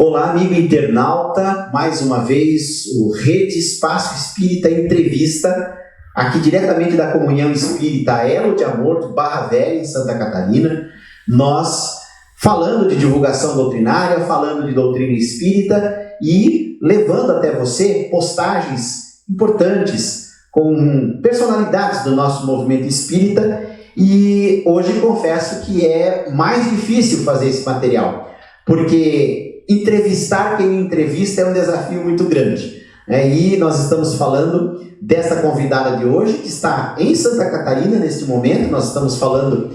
Olá, amigo internauta, mais uma vez o Rede Espaço Espírita Entrevista, aqui diretamente da Comunhão Espírita Elo de Amor de Barra Velha, em Santa Catarina. Nós falando de divulgação doutrinária, falando de doutrina espírita e levando até você postagens importantes com personalidades do nosso movimento espírita. E hoje confesso que é mais difícil fazer esse material, porque entrevistar quem me entrevista é um desafio muito grande. E nós estamos falando dessa convidada de hoje, que está em Santa Catarina neste momento. Nós estamos falando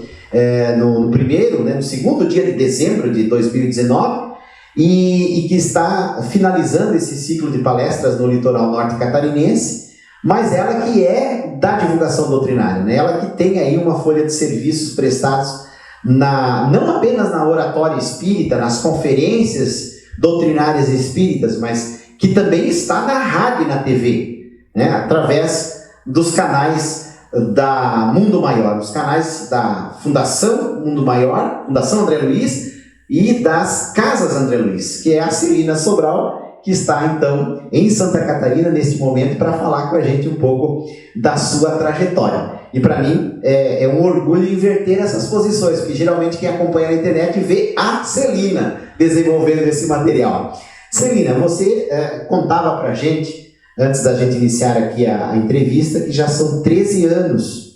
no segundo dia de dezembro de 2019, e que está finalizando esse ciclo de palestras no litoral norte catarinense, mas ela que é da divulgação doutrinária, né? Ela que tem aí uma folha de serviços prestados não apenas na oratória espírita, nas conferências doutrinárias espíritas, mas que também está na rádio e na TV, né? Através dos canais da Mundo Maior, os canais da Fundação Mundo Maior, Fundação André Luiz, e das Casas André Luiz, que é a Celina Sobral, que está então em Santa Catarina neste momento para falar com a gente um pouco da sua trajetória. E para mim é um orgulho inverter essas posições, porque geralmente quem acompanha na internet vê a Celina desenvolvendo esse material. Celina, você contava para a gente, antes da gente iniciar aqui a entrevista, que já são 13 anos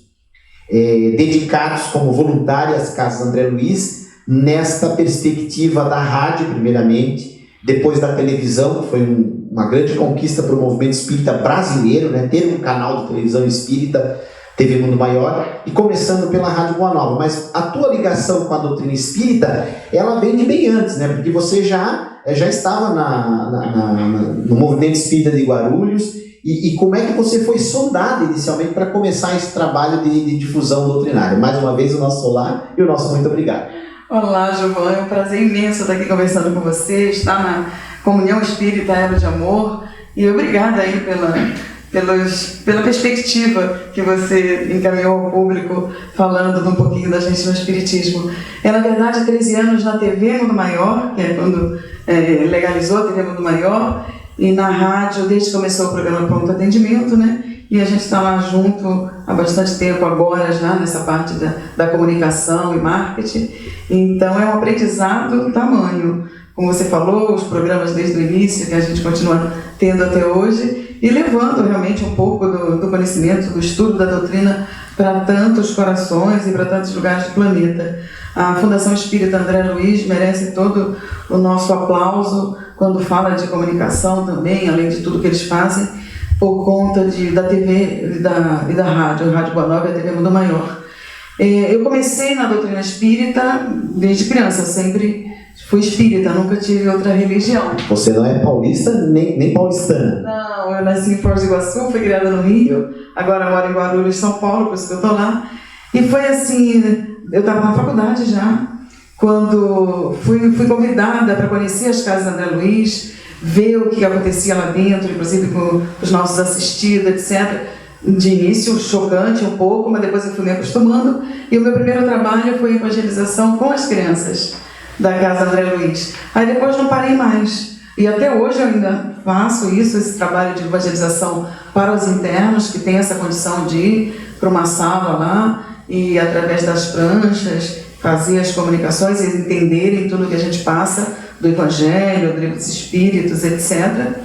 dedicados como voluntária às Casas André Luiz, nesta perspectiva da rádio, primeiramente, depois da televisão, que foi uma grande conquista para o movimento espírita brasileiro, né? Ter um canal de televisão espírita, TV Mundo Maior, e começando pela Rádio Boa Nova. Mas a tua ligação com a doutrina espírita, ela vem de bem antes, né? Porque você já estava no movimento espírita de Guarulhos, e como é que você foi sondado inicialmente para começar esse trabalho de difusão doutrinária? Mais uma vez, o nosso olá e o nosso muito obrigado. Olá, Giovanni, é um prazer imenso estar aqui conversando com você, estar na Comunhão Espírita Elo de Amor, e obrigada aí pela perspectiva que você encaminhou ao público, falando um pouquinho da gente no Espiritismo. Na verdade, há 13 anos na TV Mundo Maior, que é quando legalizou a TV Mundo Maior, e na rádio, desde que começou o programa Pronto Atendimento, né? E a gente está lá junto há bastante tempo agora, já nessa parte da comunicação e marketing. Então é um aprendizado tamanho. Como você falou, os programas desde o início, que a gente continua tendo até hoje, e levando realmente um pouco do conhecimento, do estudo da doutrina para tantos corações e para tantos lugares do planeta. A Fundação Espírita André Luiz merece todo o nosso aplauso quando fala de comunicação também, além de tudo que eles fazem, por conta da TV e da rádio, a Rádio Boa Nova e a TV Mundo Maior. Eu comecei na doutrina espírita desde criança, sempre fui espírita, nunca tive outra religião. Você não é paulista nem paulistana? Não, eu nasci em Foz do Iguaçu, fui criada no Rio, agora moro em Guarulhos, São Paulo, por isso que eu estou lá. E foi assim, eu estava na faculdade já, quando fui convidada para conhecer as Casas André Luiz, ver o que acontecia lá dentro, inclusive com os nossos assistidos, etc. De início, chocante um pouco, mas depois eu fui me acostumando. E o meu primeiro trabalho foi evangelização com as crianças da Casa André Luiz. Aí depois não parei mais. E até hoje eu ainda faço isso, esse trabalho de evangelização para os internos, que tem essa condição de ir para uma sala lá e, através das pranchas, fazer as comunicações e entenderem tudo que a gente passa do Evangelho, do Livro dos Espíritos, etc.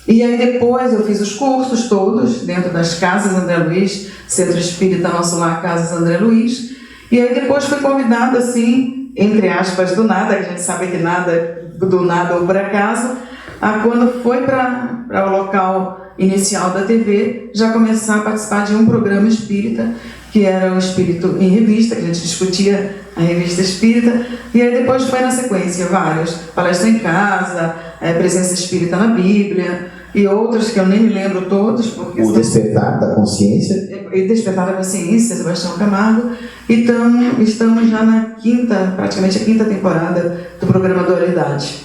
E aí depois eu fiz os cursos todos dentro das Casas André Luiz, Centro Espírita Nosso Lar, Casas André Luiz. E aí depois fui convidada assim, entre aspas, do nada, que a gente sabe que nada do nada ou por acaso, a quando foi para o local inicial da TV, já começar a participar de um programa espírita, que era o Espírito em Revista, que a gente discutia a revista espírita, e aí depois foi na sequência vários, palestra em casa, presença espírita na Bíblia, e outros que eu nem me lembro todos. Porque o Despertar da Consciência. E Despertar da Consciência, Sebastião Camargo, e estamos já na praticamente a quinta temporada do programa Dualidade.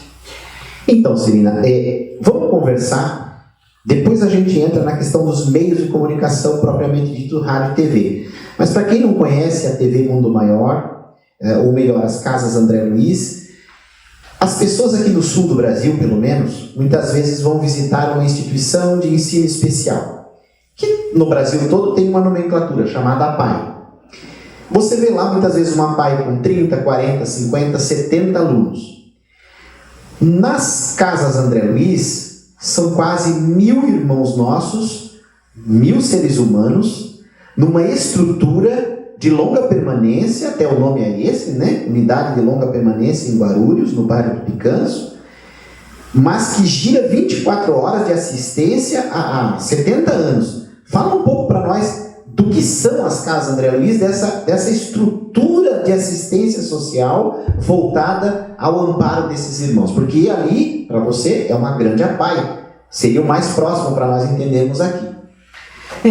Então, Celina, vamos conversar. Depois a gente entra na questão dos meios de comunicação propriamente dito, rádio e TV. Mas para quem não conhece a TV Mundo Maior, ou melhor, as Casas André Luiz, As pessoas aqui no sul do Brasil, pelo menos, muitas vezes vão visitar uma instituição de ensino especial, que no Brasil todo tem uma nomenclatura chamada APAE. Você vê lá muitas vezes uma APAE com 30, 40, 50, 70 alunos. Nas casas André Luiz, são quase 1000 irmãos nossos, 1000 seres humanos, numa estrutura de longa permanência, até o nome é esse, né? Unidade de longa permanência em Guarulhos, no bairro do Picanço, mas que gira 24 horas de assistência há 70 anos. Fala um pouco para nós do que são as casas André Luiz, dessa estrutura de assistência social voltada ao amparo desses irmãos. Porque ali, para você, é uma grande APAE. Seria o mais próximo para nós entendermos aqui.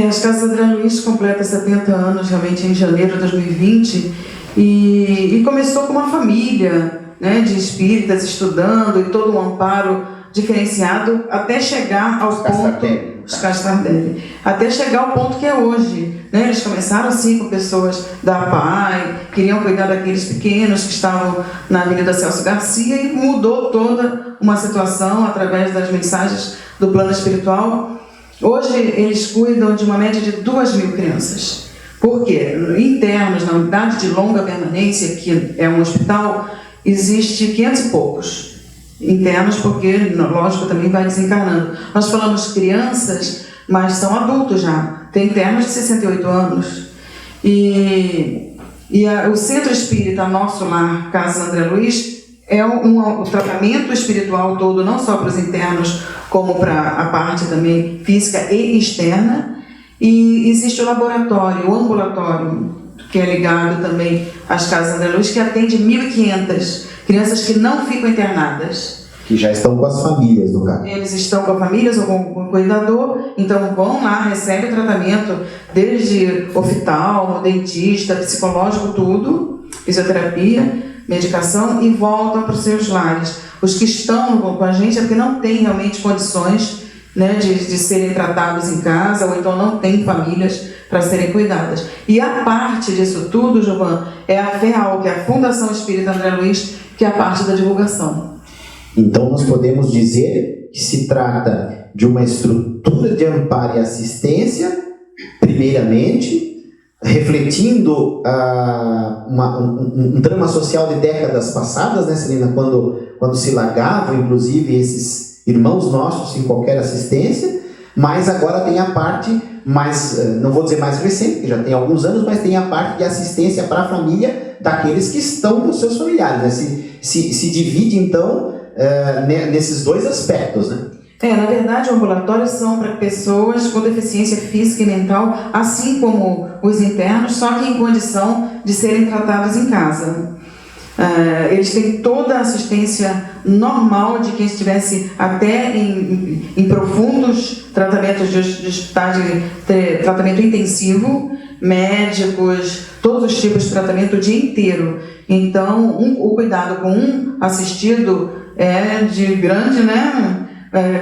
As Casas André Luiz completa 70 anos, realmente, em janeiro de 2020, e começou com uma família, né, de espíritas estudando e todo um amparo diferenciado até chegar ao ponto... Os Castardelli. Até chegar ao ponto que é hoje. Né? Eles começaram assim com pessoas da APAE, queriam cuidar daqueles pequenos que estavam na Avenida Celso Garcia, e mudou toda uma situação através das mensagens do plano espiritual. Hoje eles cuidam de uma média de 2.000 crianças. Por quê? Internos, na unidade de longa permanência, que é um hospital, existe 500 e poucos. Internos, porque, lógico, também vai desencarnando. Nós falamos crianças, mas são adultos já. Tem internos de 68 anos. O Centro Espírita Nosso Lar, Casa André Luiz, é o tratamento espiritual todo, não só para os internos, como para a parte também física e externa. E existe o laboratório, o ambulatório, que é ligado também às Casas André Luiz, que atende 1.500 crianças que não ficam internadas. Que já estão com as famílias, no caso. Eles estão com famílias ou com o cuidador, então vão lá, recebem o tratamento, desde oftalmo, dentista, psicológico, tudo, fisioterapia, medicação, e voltam para os seus lares. Os que estão com a gente é porque não têm realmente condições, né, de serem tratados em casa, ou então não têm famílias para serem cuidadas. E a parte disso tudo, Giovan, é a FEAL, que é a Fundação Espírita André Luiz, que é a parte da divulgação. Então nós podemos dizer que se trata de uma estrutura de amparo e assistência, primeiramente, refletindo um drama social de décadas passadas, né, Celina, quando se largavam, inclusive, esses irmãos nossos sem qualquer assistência, mas agora tem a parte mais, não vou dizer mais recente, que já tem alguns anos, mas tem a parte de assistência para a família daqueles que estão com seus familiares, né? Se divide, então, nesses dois aspectos, né? Na verdade, o ambulatório são para pessoas com deficiência física e mental, assim como os internos, só que em condição de serem tratados em casa. Eles têm toda a assistência normal de quem estivesse até em profundos tratamentos de tratamento intensivo, médicos, todos os tipos de tratamento o dia inteiro. Então, o cuidado com um assistido é de grande, né,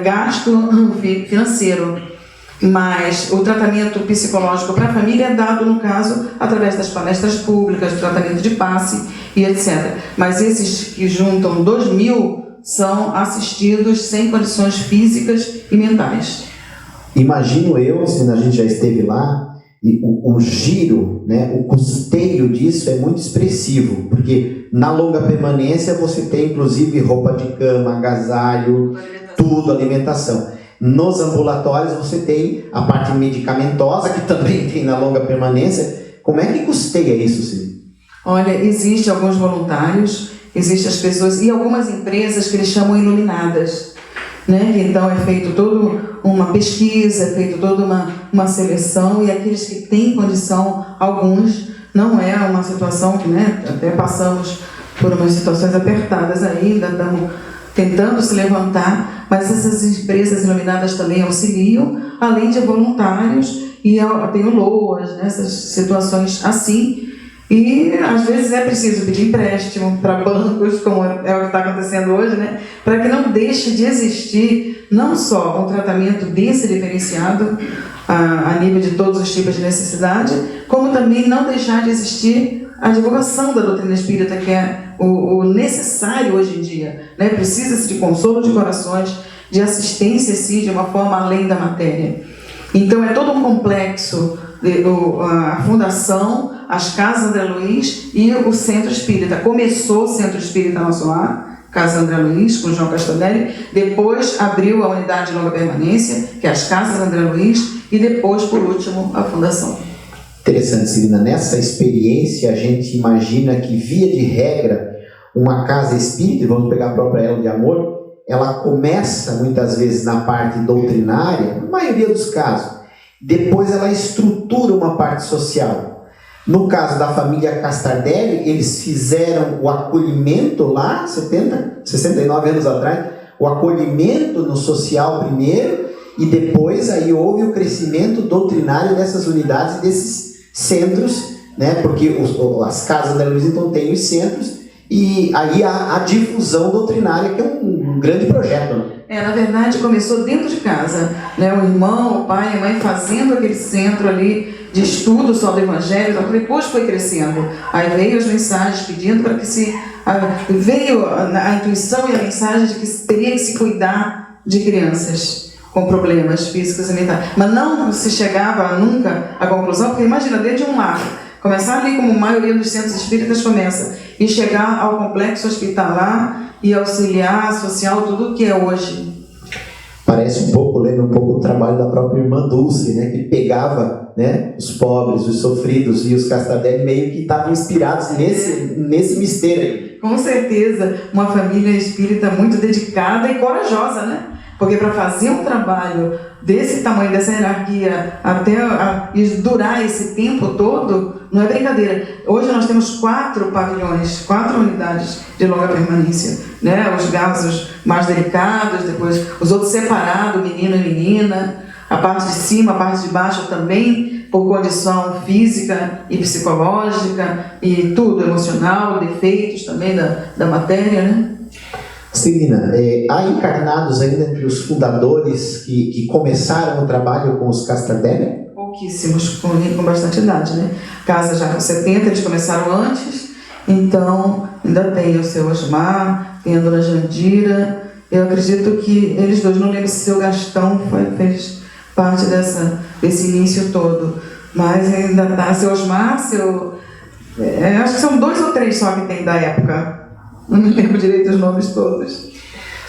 gasto financeiro, mas o tratamento psicológico para a família é dado, no caso, através das palestras públicas, do tratamento de passe e etc. Mas esses que juntam 2.000 são assistidos sem condições físicas e mentais. Imagino eu, se a gente já esteve lá, e o giro, né, o custeio disso é muito expressivo, porque na longa permanência você tem inclusive roupa de cama, agasalho, tudo, alimentação. Nos ambulatórios você tem a parte medicamentosa, que também tem na longa permanência. Como é que custeia isso, Cid? Olha, existem alguns voluntários, existem as pessoas e algumas empresas que eles chamam iluminadas, né? Então é feito toda uma pesquisa, é feito toda uma seleção, e aqueles que têm condição, alguns, não é uma situação que, né, até passamos por umas situações apertadas ainda, estamos tentando se levantar, mas essas empresas iluminadas também auxiliam, além de voluntários, e tem o LOAS, nessas situações assim, e às vezes é preciso pedir empréstimo para bancos, como é o que está acontecendo hoje, né? Para que não deixe de existir não só um tratamento desse diferenciado a nível de todos os tipos de necessidade, como também não deixar de existir a divulgação da doutrina espírita, que é o necessário hoje em dia, né? Precisa-se de consolo de corações, de assistência, sim, de uma forma além da matéria. Então é todo um complexo, a fundação, as casas André Luiz e o Centro Espírita. Começou o Centro Espírita Nosso Lar, Casa André Luiz, com João Castanelli, depois abriu a unidade de longa permanência, que é as Casas André Luiz, e depois, por último, a Fundação. Interessante, Celina. Nessa experiência, a gente imagina que, via de regra, uma casa espírita, e vamos pegar a própria Elo de Amor, ela começa, muitas vezes, na parte doutrinária, na maioria dos casos. Depois ela estrutura uma parte social. No caso da família Castardelli, eles fizeram o acolhimento lá, 69 anos atrás, o acolhimento no social primeiro, e depois aí houve o crescimento doutrinário dessas unidades e desses centros, né? Porque as casas da Luiz então têm os centros, e aí a difusão doutrinária, que é um grande projeto, né? Na verdade, começou dentro de casa, né? O irmão, o pai e a mãe fazendo aquele centro ali de estudo só do Evangelho, depois foi crescendo. Aí veio as mensagens pedindo para que veio a intuição e a mensagem de que teria que se cuidar de crianças com problemas físicos e mentais. Mas não se chegava nunca à conclusão, porque imagina, desde um lar, começar ali como a maioria dos centros espíritas começa, e chegar ao complexo hospitalar e auxiliar social, tudo o que é hoje. Parece lembra um pouco o trabalho da própria irmã Dulce, né, que pegava, né, os pobres, os sofridos, e os Castardelli meio que estavam inspirados nesse mistério aí. Com certeza, uma família espírita muito dedicada e corajosa, né? Porque para fazer um trabalho desse tamanho, dessa hierarquia, até durar esse tempo todo, não é brincadeira. Hoje nós temos 4 pavilhões, 4 unidades de longa permanência, né? Os casos mais delicados, depois os outros separados, menino e menina, a parte de cima, a parte de baixo também, por condição física e psicológica, e tudo, emocional, defeitos também da matéria, né? Celina, há encarnados ainda entre os fundadores que começaram o trabalho com os Castardelli? Pouquíssimos, com bastante idade, né? Casa já com 70, eles começaram antes, então ainda tem o seu Osmar, tem a dona Jandira. Eu acredito que eles dois, não lembro se o seu Gastão fez parte desse início todo, mas ainda está seu Osmar, acho que são 2 ou 3 só que tem da época. Não me lembro direito os nomes todos.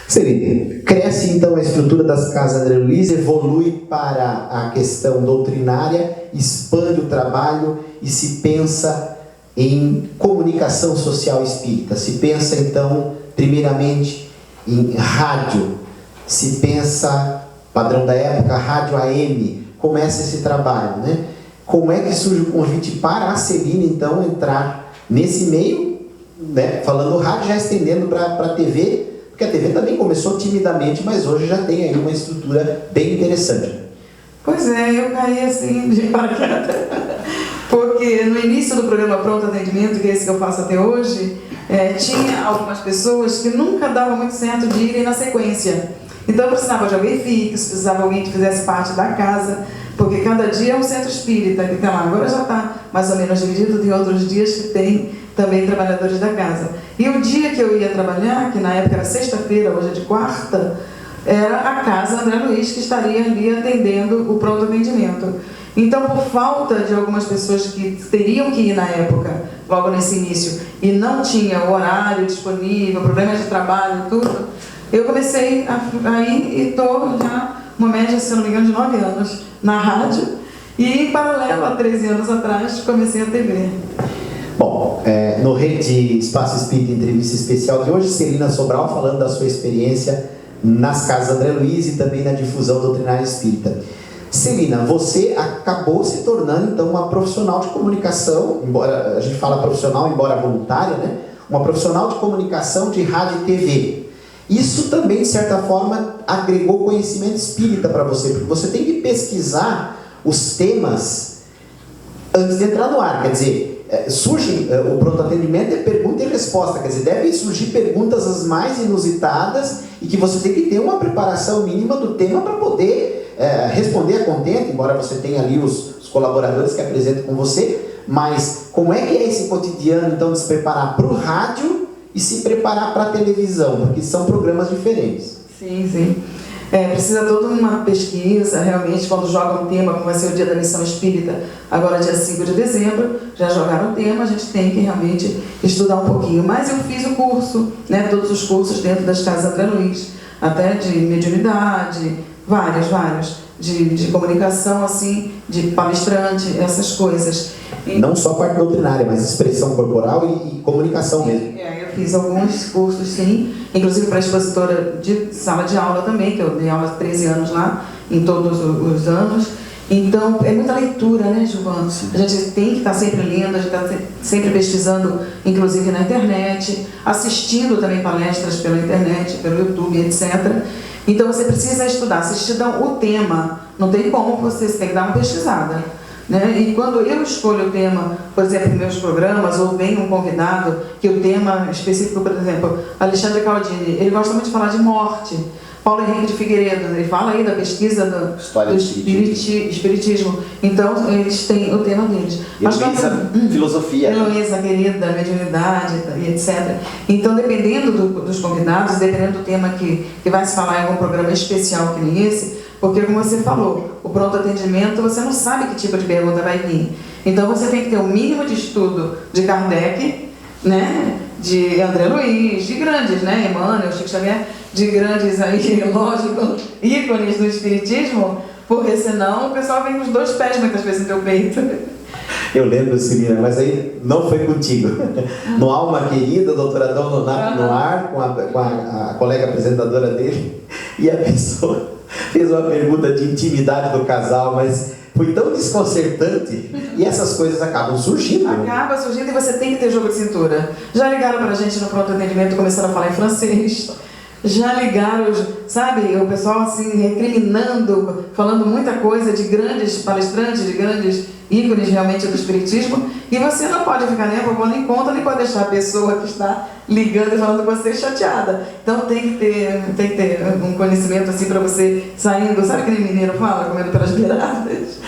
Celina, cresce então a estrutura das casas André Luiz, evolui para a questão doutrinária, expande o trabalho e se pensa em comunicação social espírita. Se pensa então, primeiramente, em rádio, se pensa, padrão da época, rádio AM, começa esse trabalho, né? Como é que surge o convite para a Celina então entrar nesse meio? Né? Falando rádio, já estendendo para a TV, porque a TV também começou timidamente, mas hoje já tem aí uma estrutura bem interessante. Pois é, eu caí assim de paraquedas, porque no início do programa Pronto Atendimento, que é esse que eu faço até hoje, tinha algumas pessoas que nunca dava muito certo de irem na sequência. Então eu precisava de alguém fixo, precisava de alguém que fizesse parte da casa, porque cada dia é um centro espírita que tem lá. Agora já está mais ou menos dividido, tem outros dias que tem também trabalhadores da casa. E o dia que eu ia trabalhar, que na época era sexta-feira, hoje é de quarta, era a casa André Luiz que estaria ali atendendo o pronto atendimento. Então, por falta de algumas pessoas que teriam que ir na época, logo nesse início, e não tinha o horário disponível, problemas de trabalho e tudo, eu comecei a ir e estou já uma média, se não me engano, de 9 anos na rádio, e em paralelo, há 13 anos atrás, comecei a TV. Bom, no Rede Espaço Espírita Entrevista Especial de hoje, Celina Sobral falando da sua experiência nas casas André Luiz e também na difusão doutrinária espírita. Celina, você acabou se tornando então uma profissional de comunicação, embora a gente fala profissional, embora voluntária, né? Uma profissional de comunicação de rádio e TV. Isso também, de certa forma, agregou conhecimento espírita para você, porque você tem que pesquisar os temas antes de entrar no ar, quer dizer, surge o pronto atendimento é pergunta e resposta, quer dizer, devem surgir perguntas as mais inusitadas e que você tem que ter uma preparação mínima do tema para poder responder a contento, embora você tenha ali os colaboradores que apresentam com você, mas como é que é esse cotidiano então de se preparar para o rádio e se preparar para a televisão, porque são programas diferentes. Sim, sim. Precisa toda uma pesquisa, realmente, quando joga um tema, como vai ser o Dia da Missão Espírita, agora dia 5 de dezembro, já jogaram o tema, a gente tem que realmente estudar um pouquinho. Mas eu fiz o curso, né, todos os cursos dentro das casas André Luiz, até de mediunidade, vários, de comunicação, assim, de palestrante, essas coisas. Não só parte doutrinária, mas expressão corporal e comunicação mesmo. Eu fiz alguns cursos, sim, inclusive para expositora de sala de aula também, que eu dei aula há 13 anos lá, em todos os anos. Então, é muita leitura, né, Gilvan? A gente tem que estar sempre lendo, a gente está sempre pesquisando, inclusive na internet, assistindo também palestras pela internet, pelo YouTube, etc. Então, você precisa estudar. Se estudar o tema, não tem como você tem que dar uma pesquisada. Né? E quando eu escolho o tema, por exemplo, em meus programas, ou vem um convidado, que o tema específico, por exemplo, Alexandre Caldini, ele gosta muito de falar de morte. Paulo Henrique de Figueiredo, ele fala aí da pesquisa do espiritismo. Então, eles têm o tema deles. Heloísa, filosofia. Heloísa, querida, mediunidade, e etc. Então, dependendo dos convidados, dependendo do tema que vai se falar em algum programa especial que nem esse, porque, como você falou, o pronto atendimento, você não sabe que tipo de pergunta vai vir. Então, você tem que ter o mínimo de estudo de Kardec, né? De André Luiz, de grandes, né? Emmanuel, Chico Xavier, de grandes aí, lógico, ícones do espiritismo, porque senão o pessoal vem com os 2 pés muitas vezes no teu peito. Eu lembro, Celina, mas aí não foi contigo. No Alma Querida, a doutora Dom Nonato no ar, com a colega apresentadora dele, e a pessoa fez uma pergunta de intimidade do casal, mas foi tão desconcertante, e essas coisas acabam surgindo. Acaba surgindo e você tem que ter jogo de cintura. Já ligaram pra gente no pronto atendimento, começaram a falar em francês. Já ligaram, sabe, o pessoal assim, recriminando, falando muita coisa de grandes palestrantes, de grandes ícones realmente do espiritismo, e você não pode ficar nem a favor nem contra, nem pode deixar a pessoa que está ligando e falando com você chateada. Então tem que ter um conhecimento assim para você saindo, sabe que nem mineiro fala, comendo pelas beiradas?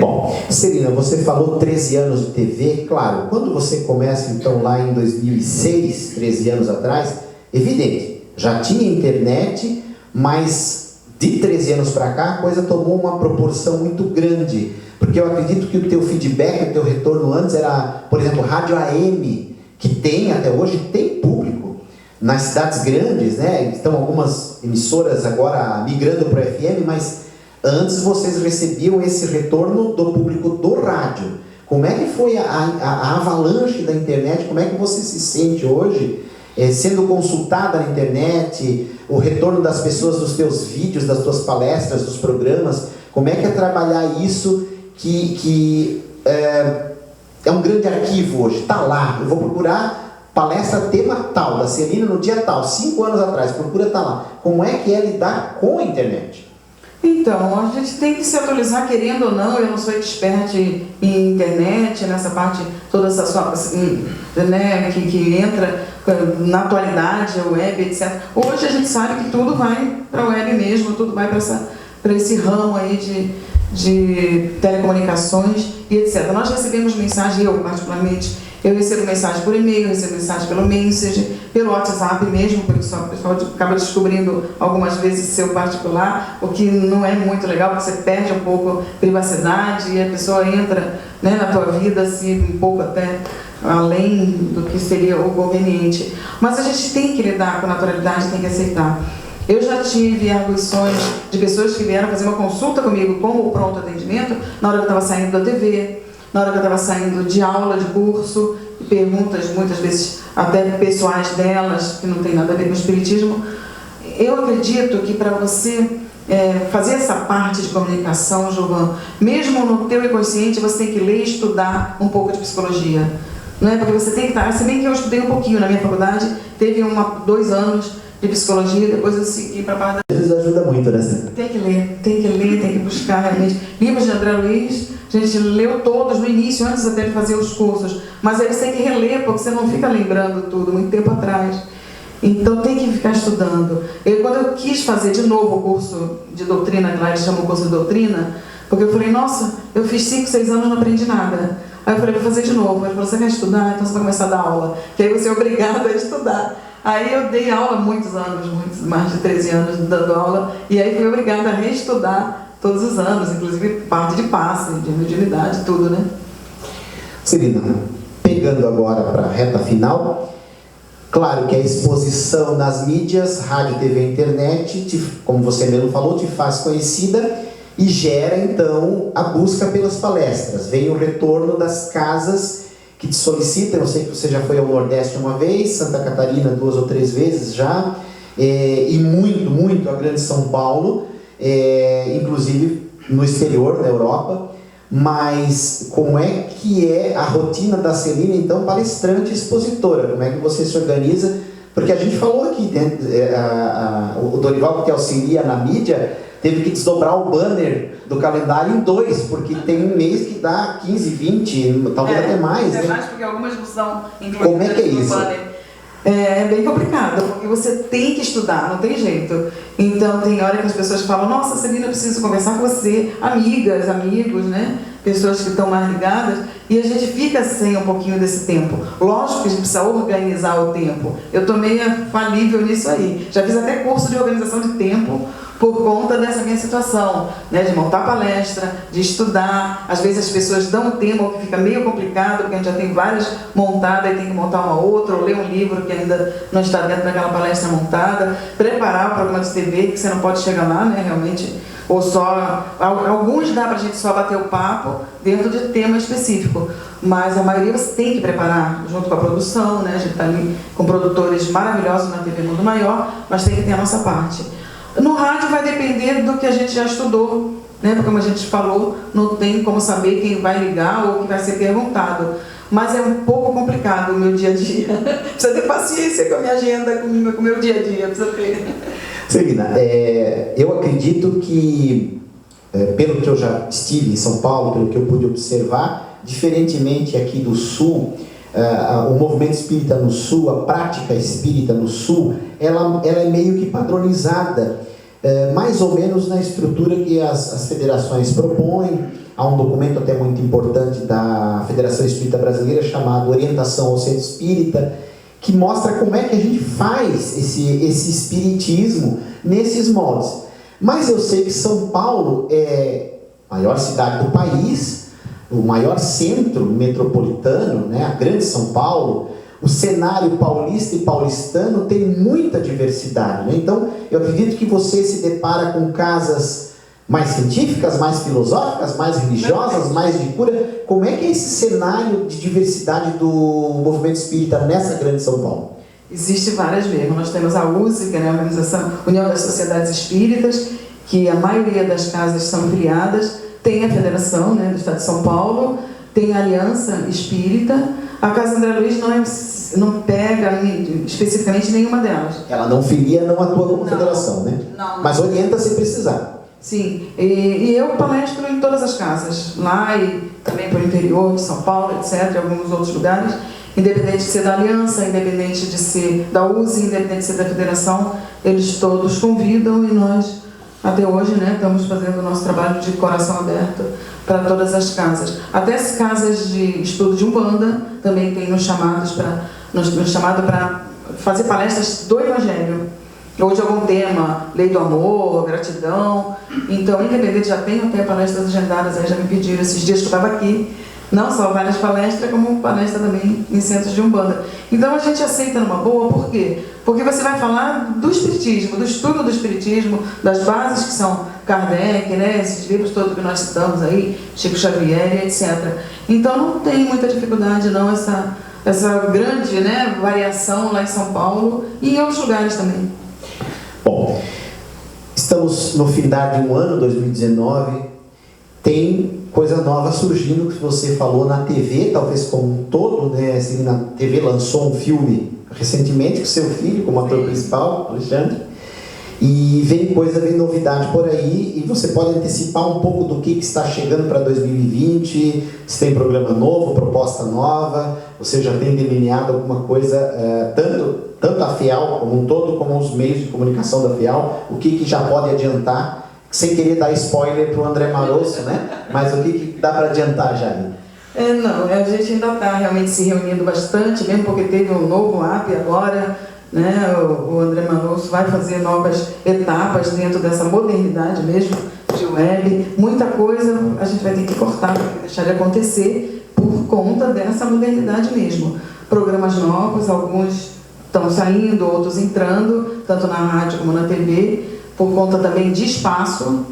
Bom, Celina, você falou 13 anos de TV, claro, quando você começa então lá em 2006, 13 anos atrás, evidente, já tinha internet, mas de 13 anos para cá a coisa tomou uma proporção muito grande, porque eu acredito que o teu feedback, o teu retorno antes era, por exemplo, rádio AM, que tem até hoje, tem público nas cidades grandes, né? Estão algumas emissoras agora migrando para o FM, mas antes vocês recebiam esse retorno do público do rádio. Como é que foi a avalanche da internet? Como é que você se sente hoje, sendo consultada na internet, o retorno das pessoas dos teus vídeos, das tuas palestras, dos programas? Como é que é trabalhar isso que é um grande arquivo hoje? Está lá, eu vou procurar palestra tema tal, da Celina no dia tal, 5 anos atrás, procura estar lá. Como é que é lidar com a internet? Então, a gente tem que se atualizar, querendo ou não. Eu não sou expert em internet, nessa parte, toda essa sua, né, que entra na atualidade, a web, etc. Hoje a gente sabe que tudo vai para a web mesmo, tudo vai para esse ramo aí de telecomunicações e etc. Nós recebemos mensagem, eu particularmente, eu recebo mensagem por e-mail, recebo mensagem pelo Messenger, pelo WhatsApp mesmo, porque o pessoal acaba descobrindo algumas vezes seu particular, o que não é muito legal, porque você perde um pouco a privacidade e a pessoa entra, né, na tua vida assim, um pouco até além do que seria o conveniente. Mas a gente tem que lidar com naturalidade, tem que aceitar. Eu já tive arguições de pessoas que vieram fazer uma consulta comigo como pronto atendimento, na hora que eu estava saindo da TV, na hora que eu estava saindo de aula, de curso, perguntas muitas vezes até pessoais delas, que não tem nada a ver com o espiritismo. Eu acredito que para você fazer essa parte de comunicação, Gilvan, mesmo no teu inconsciente, você tem que ler e estudar um pouco de psicologia. Não é? Porque você tem que estar, se bem que eu estudei um pouquinho na minha faculdade, teve 2 anos de psicologia, depois eu segui para a parte da... Isso ajuda muito, né? Tem que ler, tem que buscar realmente. Livros de André Luiz, a gente leu todos no início, antes até de fazer os cursos, mas aí você tem que reler, porque você não fica lembrando tudo, muito tempo atrás. Então tem que ficar estudando. Quando eu quis fazer de novo o curso de doutrina, que lá eles chamam o curso de doutrina, porque eu falei, nossa, eu fiz 5, 6 anos e não aprendi nada. Aí eu falei, vou fazer de novo. Ele falou, você quer estudar? Então você vai começar a dar aula. Que aí você é obrigado a estudar. Aí eu dei aula há muitos anos, mais de 13 anos dando aula, e aí fui obrigada a reestudar todos os anos, inclusive parte de passe, de mediunidade, tudo, né? Celina, pegando agora para a reta final, claro que a exposição nas mídias, rádio, TV, internet, como você mesmo falou, te faz conhecida e gera então a busca pelas palestras. Vem o retorno das casas que te solicitam. Eu sei que você já foi ao Nordeste uma vez, Santa Catarina 2 ou 3 vezes já, e muito a Grande São Paulo, inclusive no exterior, na Europa. Mas como é que é a rotina da Celina, então, palestrante e expositora? Como é que você se organiza? Porque a gente falou aqui, né, o Dorival, que auxilia na mídia, teve que desdobrar o banner do calendário em 2, porque tem um mês que dá 15, 20, talvez até mais. Até né? mais, porque algumas não são incluídas. Como é que é isso? Banner. É bem complicado, porque você tem que estudar, não tem jeito. Então tem hora que as pessoas falam, nossa, Celina, eu preciso conversar com você, amigas, amigos, né? Pessoas que estão mais ligadas, e a gente fica sem um pouquinho desse tempo. Lógico que a gente precisa organizar o tempo. Eu estou meio falível nisso aí. Já fiz até curso de organização de tempo por conta dessa minha situação, né, de montar palestra, de estudar. Às vezes as pessoas dão um tema que fica meio complicado, porque a gente já tem várias montadas e tem que montar uma outra, ou ler um livro que ainda não está dentro daquela palestra montada, preparar o programa de TV, que você não pode chegar lá, né, realmente, ou só, alguns dá para a gente só bater o papo dentro de tema específico, mas a maioria você tem que preparar, junto com a produção, né, a gente está ali com produtores maravilhosos na TV Mundo Maior, mas tem que ter a nossa parte. No rádio vai depender do que a gente já estudou, né? Porque como a gente falou, não tem como saber quem vai ligar ou o que vai ser perguntado. Mas é um pouco complicado o meu dia a dia. Precisa ter paciência com a minha agenda, com o meu dia a dia, precisa ter. Celina, eu acredito que, pelo que eu já estive em São Paulo, pelo que eu pude observar, diferentemente aqui do Sul, o movimento espírita no Sul, a prática espírita no Sul, ela é meio que padronizada, mais ou menos na estrutura que as federações propõem. Há um documento até muito importante da Federação Espírita Brasileira chamado Orientação ao Centro Espírita, que mostra como é que a gente faz esse espiritismo nesses moldes. Mas eu sei que São Paulo é a maior cidade do país, o maior centro metropolitano, né, a Grande São Paulo. O cenário paulista e paulistano tem muita diversidade, né? Então, eu acredito que você se depara com casas mais científicas, mais filosóficas, mais religiosas, mais de cura. Como é que é esse cenário de diversidade do movimento espírita nessa Grande São Paulo? Existe várias mesmo. Nós temos a USE, que é a Organização União das Sociedades Espíritas, que a maioria das casas são filiadas. Tem a Federação, né, do Estado de São Paulo, tem a Aliança Espírita. A Casa André Luiz não pega especificamente nenhuma delas. Ela não filia, não atua como federação, né? Não. Mas orienta se precisar. Sim, e eu palestro em todas as casas, lá e também para o interior de São Paulo, etc., em alguns outros lugares, independente de ser da Aliança, independente de ser da USE, independente de ser da Federação, eles todos convidam e nós, até hoje, né, estamos fazendo o nosso trabalho de coração aberto para todas as casas. Até as casas de estudo de Umbanda também tem nos chamado para fazer palestras do Evangelho, ou de algum tema, lei do amor, gratidão. Então, independente, já tenho até palestras agendadas, aí já me pediram esses dias que eu estava aqui, não só várias palestras, como palestra também em centros de Umbanda. Então a gente aceita numa boa, por quê? Porque você vai falar do Espiritismo, do estudo do Espiritismo, das bases que são Kardec, né, esses livros todos que nós citamos aí, Chico Xavier, etc. Então não tem muita dificuldade não, essa grande, né, variação lá em São Paulo e em outros lugares também. Bom, estamos no final de um ano, 2019, tem coisa nova surgindo, que você falou na TV, talvez como um todo, né? Assim, na TV lançou um filme recentemente com seu filho, como ator principal, Alexandre, e vem novidade por aí, e você pode antecipar um pouco do que está chegando para 2020, se tem programa novo, proposta nova, você já tem delineado alguma coisa, tanto a FEAL como um todo, como os meios de comunicação da FEAL, o que já pode adiantar, sem querer dar spoiler para o André Marosso, né? Mas o que dá para adiantar já? Não, a gente ainda está realmente se reunindo bastante, mesmo porque teve um novo app agora, né? O André Manosso vai fazer novas etapas dentro dessa modernidade mesmo de web. Muita coisa a gente vai ter que cortar, deixar de acontecer por conta dessa modernidade mesmo. Programas novos, alguns estão saindo, outros entrando, tanto na rádio como na TV, por conta também de espaço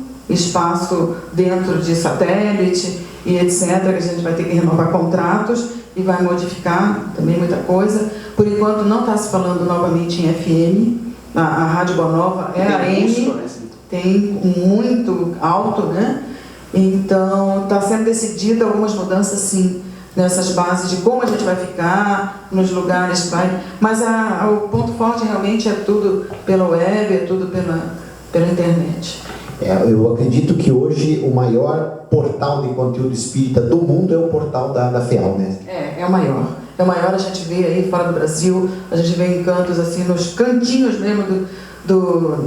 dentro de satélite e etc., que a gente vai ter que renovar contratos e vai modificar também muita coisa. Por enquanto não está se falando novamente em FM, a Rádio Boa Nova é a M, tem muito alto, né? Então está sendo decidida algumas mudanças sim, nessas bases de como a gente vai ficar, nos lugares que vai, mas o ponto forte realmente é tudo pela web, é tudo pela internet. Eu acredito que hoje o maior portal de conteúdo espírita do mundo é o portal da FEAL, né? É o maior. É o maior, a gente vê aí fora do Brasil, a gente vê em cantos assim, nos cantinhos mesmo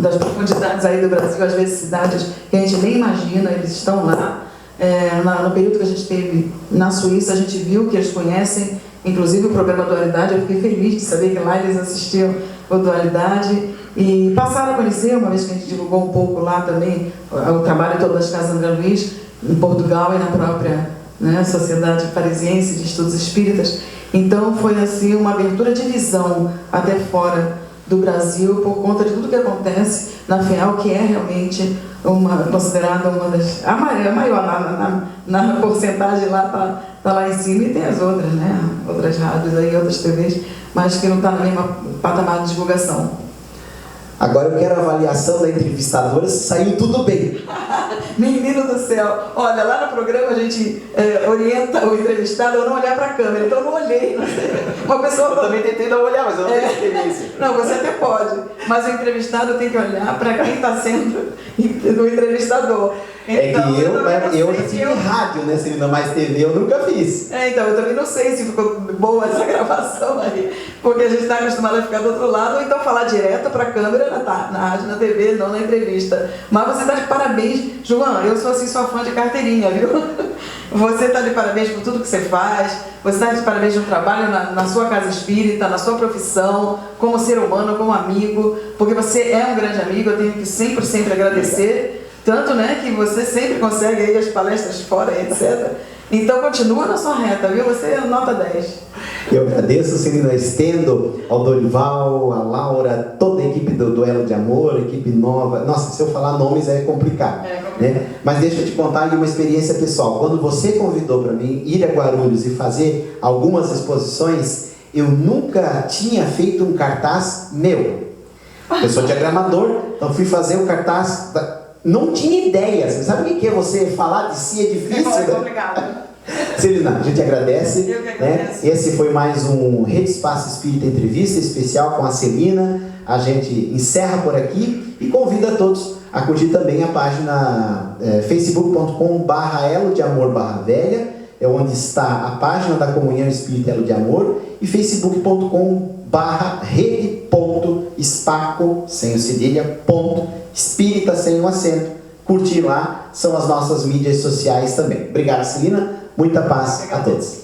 das profundidades aí do Brasil, às vezes cidades que a gente nem imagina, eles estão lá. No período que a gente teve na Suíça, a gente viu que eles conhecem, inclusive o programa Dualidade. Eu fiquei feliz de saber que lá eles assistiam o Dualidade e passaram a conhecer, uma vez que a gente divulgou um pouco lá também o trabalho todo das Casas André Luiz, em Portugal e na própria, né, Sociedade Parisiense de Estudos Espíritas. Então foi assim uma abertura de visão até fora do Brasil por conta de tudo que acontece na FEAL, que é realmente considerada uma das... a maior na porcentagem lá, tá lá em cima, e tem as outras, né? Outras rádios aí, outras TVs, mas que não está no mesmo patamar de divulgação. Agora eu quero a avaliação da entrevistadora se saiu tudo bem. Menino do céu, olha, lá no programa a gente orienta o entrevistado a não olhar para a câmera, então eu não olhei. Não sei. Uma pessoa... Eu também tentei não olhar, mas eu não tenho experiência. Não, você até pode, mas o entrevistado tem que olhar para quem está sendo o entrevistador. Então, eu já tive rádio, né, Celina, mas TV eu nunca fiz. Então, eu também não sei se ficou boa essa gravação aí, porque a gente está acostumado a ficar do outro lado, ou então falar direto para a câmera na rádio, na TV, não na entrevista. Mas você está de parabéns, João, eu sou assim sua fã de carteirinha, viu? Você está de parabéns por tudo que você faz, você está de parabéns no trabalho, na sua casa espírita, na sua profissão, como ser humano, como amigo, porque você é um grande amigo, eu tenho que sempre agradecer. Tanto, né, que você sempre consegue aí as palestras fora, etc. Então, continua na sua reta, viu? Você é nota 10. Eu agradeço, Celina, estendo ao Dorival, a Laura, toda a equipe do Duelo de Amor, equipe nova. Nossa, se eu falar nomes é complicado. Né? Mas deixa eu te contar aí uma experiência pessoal. Quando você convidou para mim ir a Guarulhos e fazer algumas exposições, eu nunca tinha feito um cartaz meu. Eu sou diagramador, então fui fazer o cartaz... Não tinha ideia. Você sabe o que é você falar de si? É difícil. É complicado. Celina, a gente agradece. Eu que agradeço. Né? Esse foi mais um Rede Espaço Espírita Entrevista especial com a Celina. A gente encerra por aqui e convida a todos a curtir também a página facebook.com/elo de amor/velha, é onde está a página da Comunhão Espírita Elo de Amor, e facebook.com/rede.espaco, sem o cedilha, espírita sem um acento. Curtir lá, são as nossas mídias sociais também. Obrigado, Celina. Muita paz a todos.